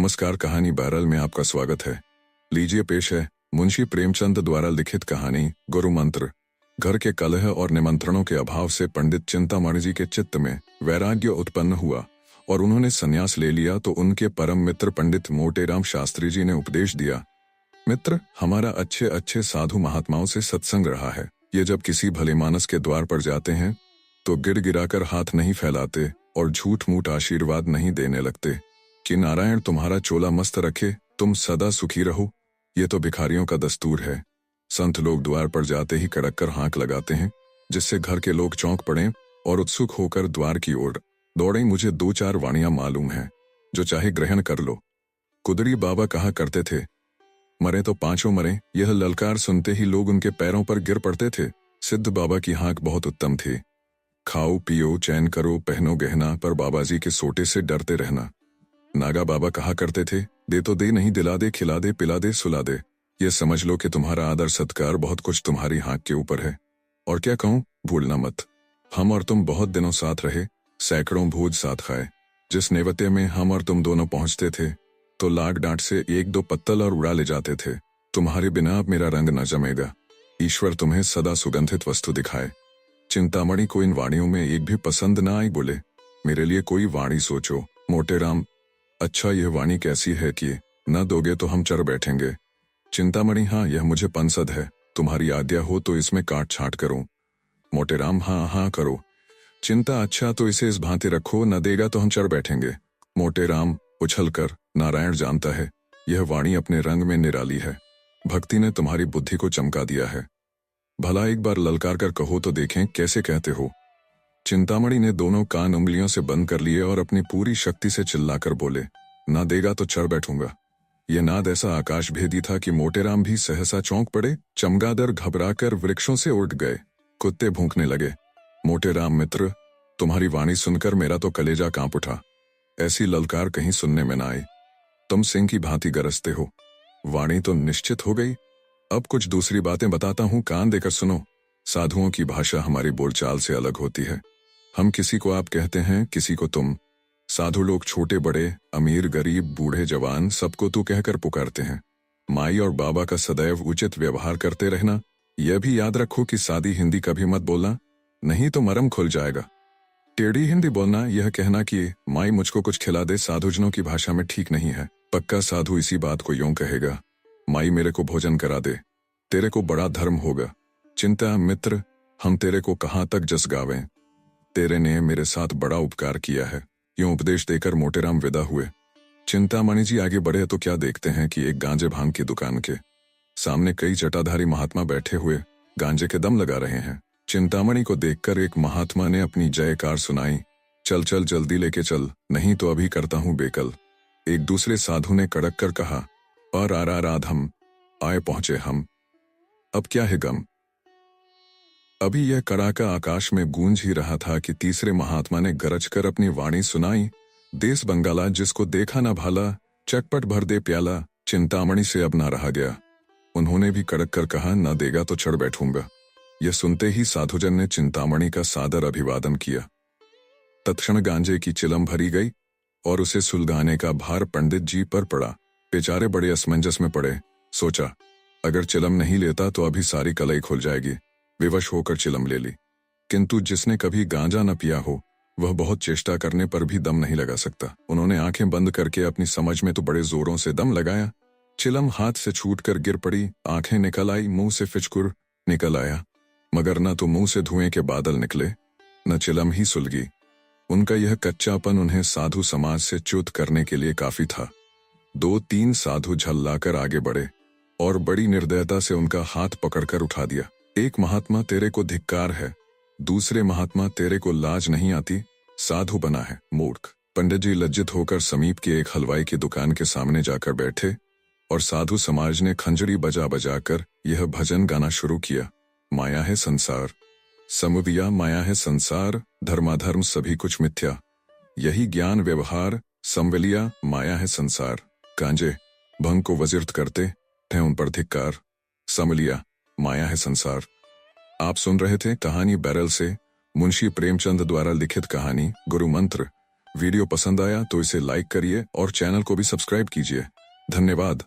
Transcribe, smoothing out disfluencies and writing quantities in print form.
नमस्कार, कहानी बैरल में आपका स्वागत है। लीजिए पेश है मुंशी प्रेमचंद द्वारा लिखित कहानी गुरु मंत्र। घर के कलह और निमंत्रणों के अभाव से पंडित चिंतामणि जी के चित्त में वैराग्य उत्पन्न हुआ और उन्होंने संन्यास ले लिया। तो उनके परम मित्र पंडित मोटेराम शास्त्री जी ने उपदेश दिया, मित्र, हमारा अच्छे अच्छे साधु महात्माओं से सत्संग रहा है। ये जब किसी भले मानस के द्वार पर जाते हैं तो गिर गिराकर हाथ नहीं फैलाते और झूठ मूठ आशीर्वाद नहीं देने लगते कि नारायण तुम्हारा चोला मस्त रखे, तुम सदा सुखी रहो। ये तो भिखारियों का दस्तूर है। संत लोग द्वार पर जाते ही कड़क कर हाँक लगाते हैं, जिससे घर के लोग चौंक पड़े और उत्सुक होकर द्वार की ओर दौड़े। मुझे दो चार वाणियां मालूम हैं, जो चाहे ग्रहण कर लो। कुदरी बाबा कहा करते थे, मरे तो पांचों मरे। यह ललकार सुनते ही लोग उनके पैरों पर गिर पड़ते थे। सिद्ध बाबा की हाँक बहुत उत्तम थी। खाओ पियो चैन करो पहनो गहना, पर बाबाजी के सोटे से डरते रहना। नागा बाबा कहा करते थे, दे तो दे, नहीं दिला दे, खिला दे, पिला दे, सुला दे। ये समझ लो कि तुम्हारा आदर सत्कार बहुत कुछ तुम्हारी हाँक के ऊपर है। और क्या कहूं, भूलना मत, हम और तुम बहुत दिनों साथ रहे, सैकड़ों भोज साथ खाए। जिस नेवते में हम और तुम दोनों पहुंचते थे तो लाग डांट से एक दो पत्तल और उड़ा ले जाते थे। तुम्हारे बिना अब मेरा रंग न जमेगा। ईश्वर तुम्हें सदा सुगंधित वस्तु दिखाए। चिंतामणि को इन वाणियों में एक भी पसंद न आई। बोले, मेरे लिए कोई वाणी सोचो। मोटेराम, अच्छा, यह वाणी कैसी है कि न दोगे तो हम चर बैठेंगे। चिंतामणि, हाँ, यह मुझे पंसद है। तुम्हारी आज्ञा हो तो इसमें काट छांट करूं। मोटेराम, हाँ हाँ करो। चिंता, अच्छा तो इसे इस भांति रखो, न देगा तो हम चर बैठेंगे। मोटेराम उछलकर, नारायण जानता है, यह वाणी अपने रंग में निराली है। भक्ति ने तुम्हारी बुद्धि को चमका दिया है। भला एक बार ललकार कर कहो तो देखें कैसे कहते हो। चिंतामणि ने दोनों कान उंगलियों से बंद कर लिए और अपनी पूरी शक्ति से चिल्लाकर बोले, ना देगा तो चढ़ बैठूंगा। यह नाद ऐसा आकाश भेदी था कि मोटेराम भी सहसा चौंक पड़े। चमगादड़ घबराकर वृक्षों से उठ गए। कुत्ते भौंकने लगे। मोटेराम, मित्र, तुम्हारी वाणी सुनकर मेरा तो कलेजा कांप उठा। ऐसी ललकार कहीं सुनने में न आई। तुम सिंह की भांति गरजते हो। वाणी तो निश्चित हो गई। अब कुछ दूसरी बातें बताता हूं, कान देकर सुनो। साधुओं की भाषा हमारी बोलचाल से अलग होती है। हम किसी को आप कहते हैं, किसी को तुम। साधु लोग छोटे बड़े, अमीर गरीब, बूढ़े जवान, सबको तू कहकर पुकारते हैं। माई और बाबा का सदैव उचित व्यवहार करते रहना। यह भी याद रखो कि सादी हिंदी कभी मत बोलना, नहीं तो मरम खुल जाएगा। टेढ़ी हिंदी बोलना, यह कहना कि माई मुझको कुछ खिला दे, साधुजनों की भाषा में ठीक नहीं है। पक्का साधु इसी बात को यूं कहेगा, माई मेरे को भोजन करा दे, तेरे को बड़ा धर्म होगा। चिंता, मित्र, हम तेरे को कहाँ तक जस गावें। तेरे ने मेरे साथ बड़ा उपकार किया है। यूं उपदेश देकर मोटेराम विदा हुए। चिंतामणि जी आगे बढ़े तो क्या देखते हैं कि एक गांजे भांग की दुकान के सामने कई जटाधारी महात्मा बैठे हुए गांजे के दम लगा रहे हैं। चिंतामणि को देखकर एक महात्मा ने अपनी जयकार सुनाई, चल चल जल्दी लेके चल, नहीं तो अभी करता हूं बेकल। एक दूसरे साधु ने कड़क कर कहा, और आराधम, आए पहुंचे हम, अब क्या है गम। अभी यह कड़ाका आकाश में गूंज ही रहा था कि तीसरे महात्मा ने गरज कर अपनी वाणी सुनाई, देश बंगाला जिसको देखा न भाला, चटपट भर दे प्याला। चिंतामणि से अब ना रहा गया। उन्होंने भी कड़क कर कहा, न देगा तो चढ़ बैठूंगा। यह सुनते ही साधुजन ने चिंतामणि का सादर अभिवादन किया। तत्क्षण गांजे की चिलम भरी गई और उसे सुलगाने का भार पंडित जी पर पड़ा। बेचारे बड़े असमंजस में पड़े। सोचा, अगर चिलम नहीं लेता तो अभी सारी कलई खुल जाएगी। विवश होकर चिलम ले ली। किंतु जिसने कभी गांजा न पिया हो वह बहुत चेष्टा करने पर भी दम नहीं लगा सकता। उन्होंने आंखें बंद करके अपनी समझ में तो बड़े जोरों से दम लगाया। चिलम हाथ से छूटकर गिर पड़ी। आंखें निकल आई, मुंह से फिचकुर निकल आया, मगर न तो मुंह से धुएं के बादल निकले न चिलम ही सुलगी। उनका यह कच्चापन उन्हें साधु समाज से च्युत करने के लिए काफी था। दो तीन साधु झल्लाकर आगे बढ़े और बड़ी निर्दयता से उनका हाथ पकड़कर उठा दिया। एक महात्मा, तेरे को धिक्कार है। दूसरे महात्मा, तेरे को लाज नहीं आती, साधु बना है, मूर्ख। पंडित जी लज्जित होकर समीप के एक हलवाई की दुकान के सामने जाकर बैठे और साधु समाज ने खंजरी बजा बजाकर यह भजन गाना शुरू किया। माया है संसार, समविया माया है संसार, धर्माधर्म सभी कुछ मिथ्या, यही ज्ञान व्यवहार, संवलिया माया है संसार। गांजे भंग को वजिर्त करते थे उन पर धिक्कार, समलिया माया है संसार। आप सुन रहे थे कहानी बैरल से मुंशी प्रेमचंद द्वारा लिखित कहानी गुरु मंत्र। वीडियो पसंद आया तो इसे लाइक करिए और चैनल को भी सब्सक्राइब कीजिए। धन्यवाद।